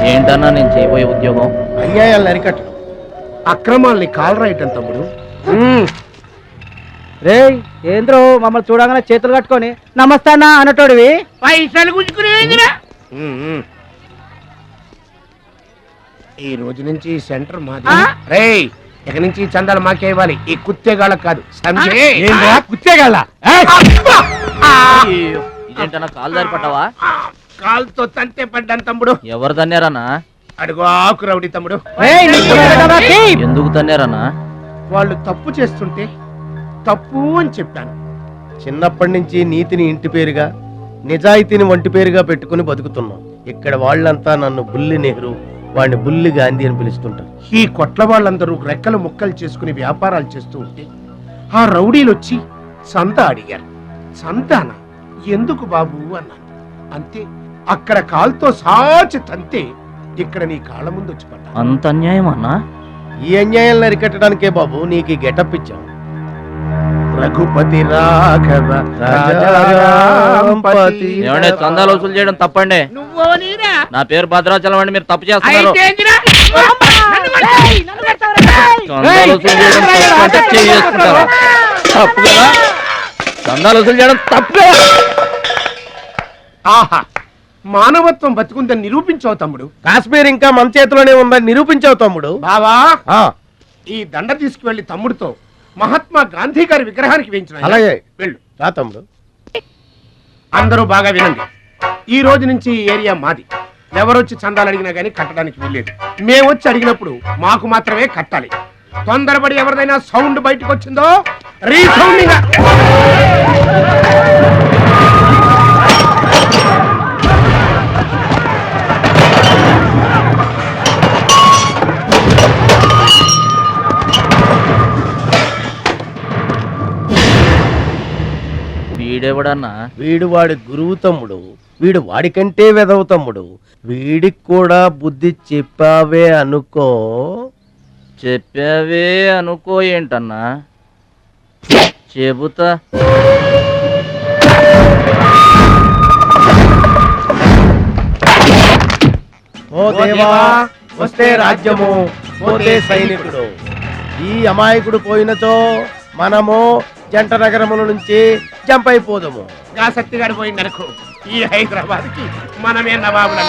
ఏంటన్నా నేను చేయబోయే ఉద్యోగం? అన్యాయాలను అరికట్టు, అక్రమాల్ని కాలరాయటం తమ్ముడు. రే ఏంద్రో మమ్మల్ని చూడగానే చేతులు కట్టుకొని నమస్తానా అన్నటోడివి పైసలు గుంజుకునేదిరా. ఈ రోజు నుంచి సెంటర్ మాది. రేయ్ ఇక నుంచి చందాలు మాకే ఇవ్వాలి, ఈ కుత్తేగాళ్ళకి కాదు. కుత్తేగాళ్ళ ఇదేంటన్నా కాలు దారి పడ్డావా? కాలుతో తంతే పడ్డాను తమ్ముడు. ఎవరు తన్నారన్నా? అడుగు ఆకు రౌడీ తమ్ముడు. ఎందుకు తన్నారన్నా? వాళ్ళు తప్పు చేస్తుంటే తప్పు అని చెప్పాను. చిన్నప్పటి నుంచి నీతిని ఇంటి పేరుగా, నిజాయితీని వంటి పేరుగా పెట్టుకుని బతుకుతున్నాం. ఇక్కడ వాళ్ళంతా నన్ను బుల్లి నెహ్రూ, వాడిని బుల్లి గాంధీ అని పిలుస్తుంటారు. ఈ కొట్ల వాళ్ళందరూ రెక్కలు ముక్కలు చేసుకుని వ్యాపారాలు చేస్తూ ఉంటే ఆ రౌడీలు వచ్చి సంత అడిగారు. సంతాన ఎందుకు బాబు అన్నాను. అంతే, అక్కడ కాలుతో సాచి తంతే ఇక్కడ నీ కాళ్ళ ముందు వచ్చి పడ్డా. అంత అన్యాయం అన్నా? ఈ అన్యాయాలను అరికట్టడానికే బాబు నీకు ఈ గెటప్ ఇచ్చాం. రఘుపతి రాఘవ రాజారాంపతి. ఏమంటే చందాలు వసూలు చేయడం తప్పండి. నువ్వో నీరా? నా పేరు భద్రాచలం అండి, మీరు తప్పు చేస్తున్నారు. చందాలు వసూలు చేయడం తప్పు అంటే చేసుకుంటారా? తప్పు కదా, చందాలు వసూలు చేయడం తప్పే. ఆహా, మానవత్వం బతుకుందని నిరూపించావు తమ్ముడు. కాశ్మీర్ ఇంకా మన చేతిలోనే ఉందని నిరూపించావు తమ్ముడు. బావా, ఈ దండ తీసుకువెళ్లి తమ్ముడితో మహాత్మా గాంధీ గారి విగ్రహానికి వేయించిన. అలాగే వెళ్ళు. రా తమ్ముడు. అందరూ బాగా వినండి, ఈ రోజు నుంచి ఈ ఏరియా మాది. ఎవరొచ్చి చందాలు అడిగినా గానీ కట్టడానికి వీల్లేదు. మేమొచ్చి అడిగినప్పుడు మాకు మాత్రమే కట్టాలి. తొందరపడి ఎవరిదైనా సౌండ్ బయటకు వచ్చిందో రీసౌండింగ్. వీడెవడన్నా? వీడు వాడి గురువు తమ్ముడు. వీడు వాడికంటే వెదవు తమ్ముడు. వీడికి కూడా బుద్ధి చెప్పావే అనుకో. చెప్పావే అనుకో ఏంటన్నా? చెబుతా. ఓ దేవా వస్తే రాజ్యము, పోతే సైనికుడు. ఈ అమాయకుడు పోయినచో మనము జంట నగరముల నుంచి జంప్ అయిపోదాము. శక్తిగాడు పోయిందనుకో, ఈ హైదరాబాద్ కి మనమే నవాబులం.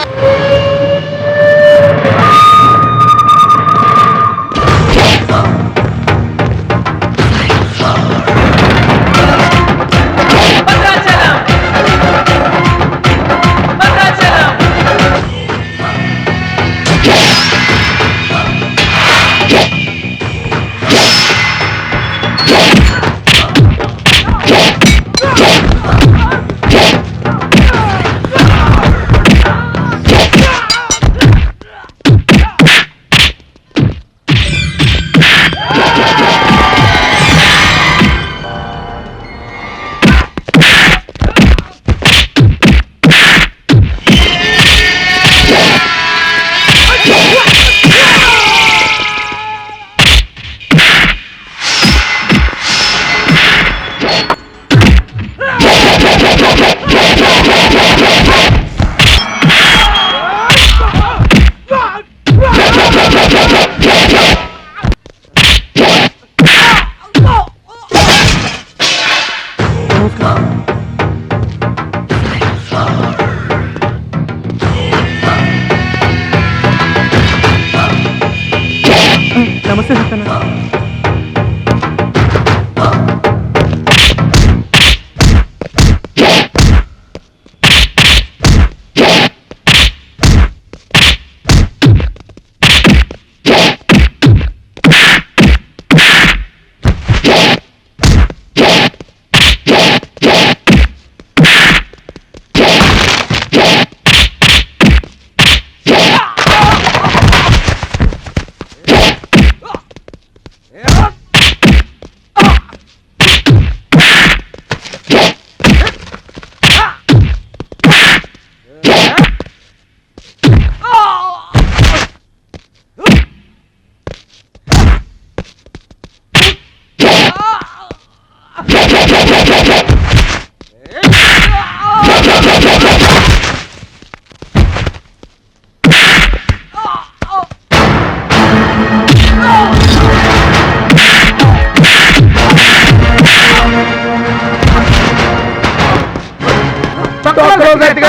తొక్కలో గట్టిగా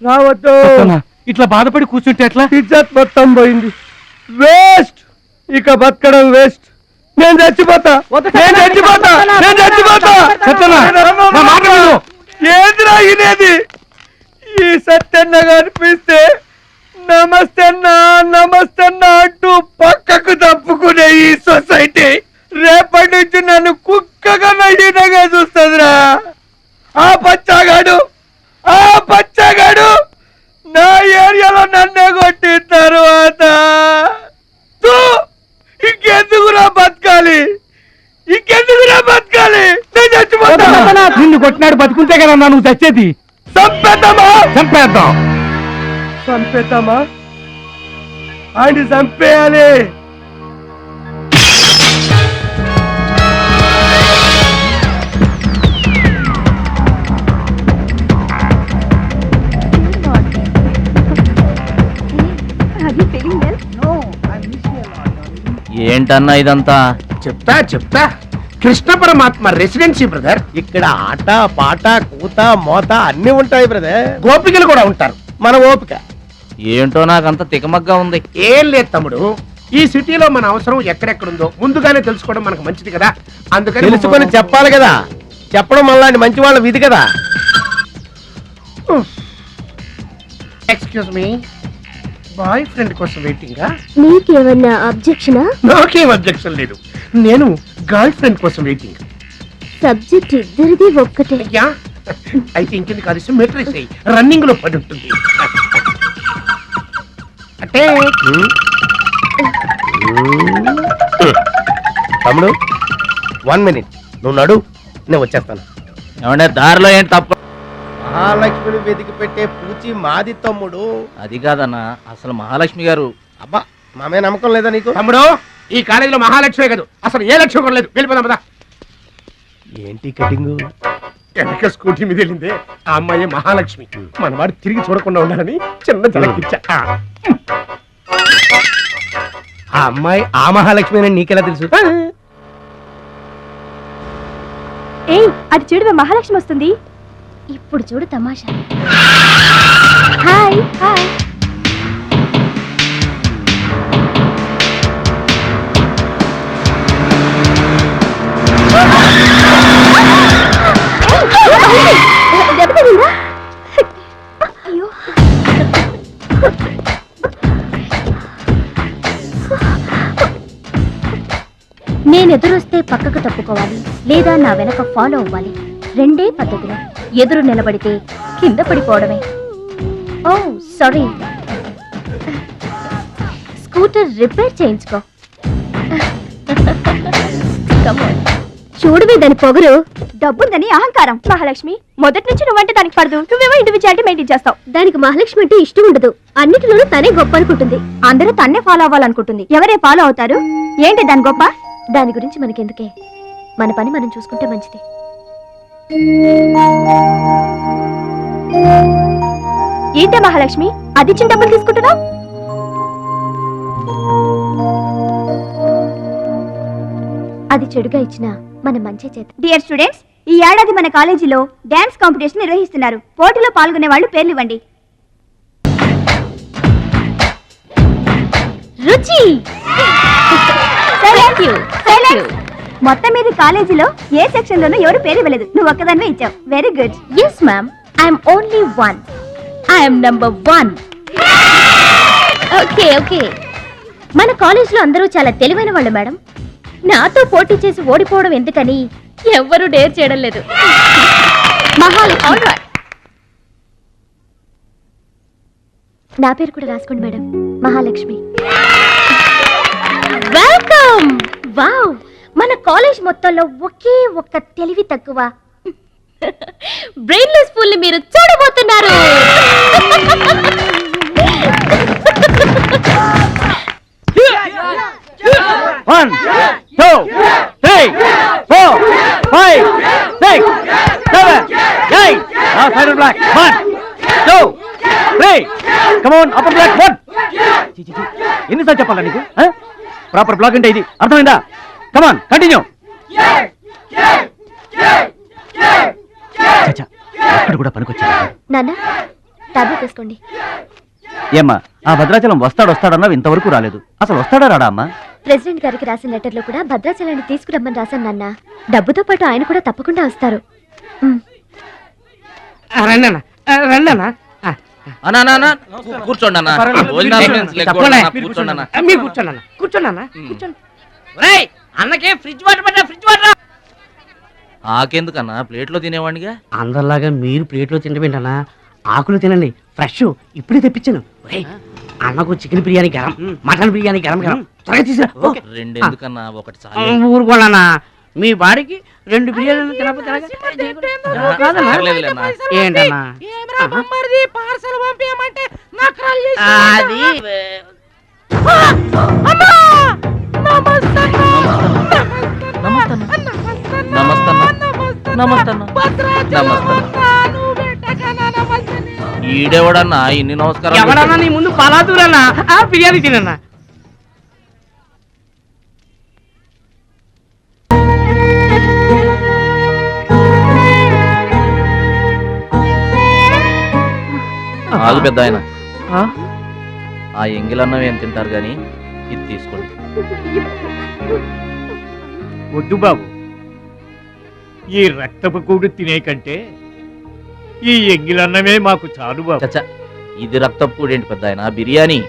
రావద్దు ఇట్లా బాధపడి కూర్చుంటే ఎట్లా? ఇజ్జత్ మొత్తం పోయింది. వేస్ట్, ఇక బతకడం వేస్ట్. నేను చచ్చిపోతా. ఏంద్రా ఇదేది? ఈ సత్యన్న కనిపిస్తే నమస్తన్నా అంటూ పక్కకు తప్పుకునే ఈ సొసైటీ రేపటి నుంచి నన్ను కుక్కగా నయ్యగా చూస్తుందిరా. ఆ పచ్చగాడు నా ఏరియాలో నన్నే కొట్టిన తర్వాత ఇంకెందుకురా బతకాలి? నేను చచ్చిపోతా. నిన్ను కొట్టినాడు బతుకుంటే కదా నువ్వు చచ్చేది. చంపేద్దామా? ఆయన చంపేయాలి. ఏంటన్నా ఇదంతా? చెప్తా కృష్ణ పరమాత్మ రెసిడెన్సీ బ్రదర్. ఇక్కడ ఆట పాట కూత మోత అన్ని ఉంటాయి బ్రదర్. గోపికలు కూడా ఉంటారు. మన ఓపిక ఏంటో నాకంత తికమగ్గా ఉంది. ఏం లేదు తమ్ముడు, ఈ సిటీలో మన అవసరం ఎక్కడెక్కడుందో ముందుగానే తెలుసుకోవడం మనకు మంచిది కదా. అందుకని తెలుసుకొని చెప్పాలి కదా. చెప్పడం వల్ల మంచి వాళ్ళ విధి కదా. ఎక్స్క్యూజ్ మీ, బాయ్ ఫ్రెండ్ కోసం వెయిటింగా? నీకేమన్నా అబ్జెక్షనా? నాకేం అబ్జెక్షన్ లేదు. నేను గర్ల్ ఫ్రెండ్ కోసం వెయిటింగ్. సబ్జెక్ట్ ఇద్దరిది ఒక్కటే. అయ్యా అయితే ఇంకెందుకు కలిసి మెట్రిక్స్ రన్నింగ్ లో పడి ఉంటుంది. అంటే తమ్ముడు 1 minute నువ్వు నడు, నేను వచ్చేస్తాను. ఏమంటే దారిలో ఏం తప్ప? మహాలక్ష్మిని వెతికి పెట్టే పూచి మాది తమ్ముడు. అది కాదన్నా, అసలు మహాలక్ష్మి గారు. అబ్బా మామే నమ్మకం లేదా నీకు? తమ్ముడు, ఈ కాలేజీలో మహాలక్ష్మే కాదు, అసలు ఏ లక్ష్యం కూడా లేదు. వెళ్ళిపోదాం పదా. ఏంటి కటింగ్? వెనక స్కూటీ మీద వెళ్ళిందే ఆ అమ్మాయి మహాలక్ష్మి. మనవాడు తిరిగి చూడకుండా ఉండాలని చిన్న జలకిచ్చా. ఆ అమ్మాయి ఆ మహాలక్ష్మి అని నీకెలా తెలుసు? ఏయ్, అటు చూడు, మహాలక్ష్మి వస్తుంది. ఇప్పుడు చూడు తమాషా. Hi hi. అయ్యో, నేను ఎదురొస్తే పక్కకు తప్పుకోవాలి, లేదా నా వెనక ఫాలో అవ్వాలి. రెండే పద్ధతులు. ఎదురు నిలబడితే కింద పడిపోవడమే. ఓ సారీ, స్కూటర్ రిపేర్ చేయించుకో. చూడువి దాని పొగరు. డబ్బుందని అహంకారం. మహాలక్ష్మి, మొదటి నుంచి నువ్వంటే దానికి పడదు. నువ్వేమో ఇండివిజువాలిటీ మెయింటైన్ చేస్తావు. దానికి మహాలక్ష్మి అంటే ఇష్టం ఉండదు. అన్నిటిలోనూ తనే గొప్ప అనుకుంటుంది. అందరూ తన్నే ఫాలో అవ్వాలనుకుంటుంది. ఎవరే ఫాలో అవుతారు? ఏంటి దాని గొప్ప? దాని గురించి మనకెందుకే, మన పని మనం చూసుకుంటే మంచిది. ఏంటే మహాలక్ష్మి, అది చిన్న డబ్బులు తీసుకుంటున్నావు? అది చెడుగా ఇచ్చినా మన మంచి చేత. డియర్ స్టూడెంట్స్, ఈ ఏడాది మన కాలేజీలో డాన్స్ కాంపిటీషన్ నిర్వహిస్తున్నారు. పోటీలో పాల్గొనే వాళ్ళు పేర్లు ఇవ్వండి. రుచి. మొత్తం మీద కాలేజీలో ఏ సెక్షన్ లోనూ ఎవరు పేరు ఇవ్వలేదు. నువ్వు ఒక్కదానివే ఇచ్చావు. Very good. Yes ma'am, I'm only 1. I'm number 1. Okay okay. మన కాలేజీలో అందరూ చాలా తెలివైన వాళ్ళు మేడం. నాతో పోటీ చేసి ఓడిపోవడం ఎందుకని ఎవ్వరూ డేర్ చేయడం లేదు. నా పేరు కూడా రాసుకోండి మేడం, మహాలక్ష్మి. వెల్కమ్. వావ్, మన కాలేజ్ మొత్తంలో ఒకే ఒక్క తెలివి తక్కువ బ్రెయిన్లెస్ ఫుల్ మీరు చూడబోతున్నారు. 1 2 3 4 5 6 7 8. Final black. 1 2 3. Come on, upper black 1. ఎన్నిసార్లు చెప్పాలా నీకు? ప్రాపర్ బ్లాక్ అంటే ఇది అర్థమైందా? కమాన్ కంటిన్యూ. అక్కడ కూడా పనికొచ్చాడు. నాన్న టాబ్లెట్ తీసుకోండి. ఏమ్మా ఆ భద్రాచలం వస్తాడన్నావు, ఇంతవరకు రాలేదు. అసలు వస్తాడా రాడా అమ్మా? ప్రెసిడెంట్ గారికి రాసిన లెటర్ లో కూడా భద్రాచలాన్ని తీసుకురమ్మని రాశాను నాన్న. డబ్బుతో పాటు ఆయన కూడా తప్పకుండా వస్తారు. రండి అన్న అన్నా కూర్చోండి అన్న. కూర్చోండి అన్న. మీరు కూర్చోండి అన్న, కూర్చోండి అన్న, కూర్చోండి. ఒరేయ్, అన్నకే ఫ్రిడ్జ్ వాటర్ పడ్డా, ఫ్రిడ్జ్ వాటర్. ఆకెందుకన్నా, ప్లేట్లో తినేవాడిగా. అందరిలాగా మీరు ప్లేట్లో తినబెట్టనా, ఆకులు తినండి, ఫ్రెష్ ఇప్పుడే తెప్పించాను. ఒరేయ్, అన్నకు చికెన్ బిర్యానీ గరం, మటన్ బిర్యానీ గరం గరం, త్వరగా తీసుకురా. రెండు ఎందుకన్నా, ఒకటి చాలు. ఊరుకోనా, మీ బాడీకి 2 బిర్యానీలు తినకపోతే ఏంటన్నా అది ఈడెవడన్నా ఇన్ని నమస్కారం? ఎవడన్నా నీ ముందు పలాదూరన్నా బిర్యానీ తినన్నా. ఆగు పెద్ద ఆయన, ఆ ఎంగిలన్నం ఏం తింటారు గాని ఇది తీసుకోండి. వద్దు బాబు, ఈ రక్తపు కూడు తినే కంటే ఈ ఎంగిలన్నమే మాకు చాలు బాబు. చచ్చా, ఇది రక్తపు కూడేంటి పెద్ద ఆయన, బిర్యానీ.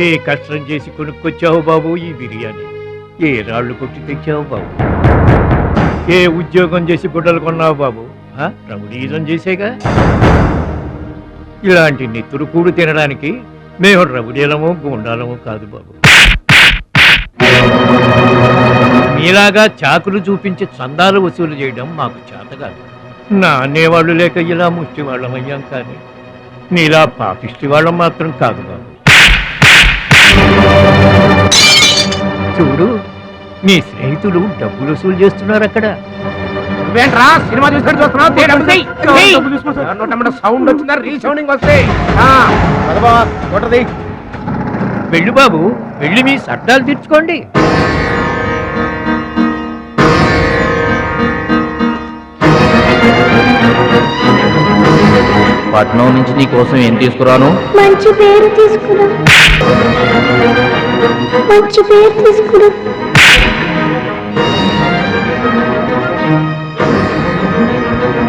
ఏ కష్టం చేసి కొనుక్కొచ్చావు బాబు ఈ బిర్యానీ? ఏ రాళ్ళు కొట్టి తెచ్చావు బాబు? ఏ ఉద్యోగం చేసి గుడ్డలు కొన్నావు బాబు? రౌడీజం చేసేగా. ఇలాంటి నెత్తురు కూడు తినడానికి మేము రౌడీలము గుండాలము కాదు బాబు. మీలాగా చాకులు చూపించి చందాలు వసూలు చేయడం మాకు చేత కాదు. నా అనేవాళ్ళు లేక ఇలా ముష్టి వాళ్ళం అయ్యాం, కానీ నీలా పాపిష్టి వాళ్ళం మాత్రం కాదు బాబు. చూడు, నీ స్నేహితులు డబ్బులు వసూలు చేస్తున్నారు అక్కడ. నువ్వేంట్రా సినిమా చూసినట్టు చూస్తున్నావు? సౌండ్ వచ్చిందా? రీసౌండింగ్ వస్తే వెళ్ళు బాబు, వెళ్ళి మీ సట్టాలు తీర్చుకోండి. పట్నం నుంచి నీ కోసం ఏం తీసుకురాను? మంచి పేరు తీసుకురా.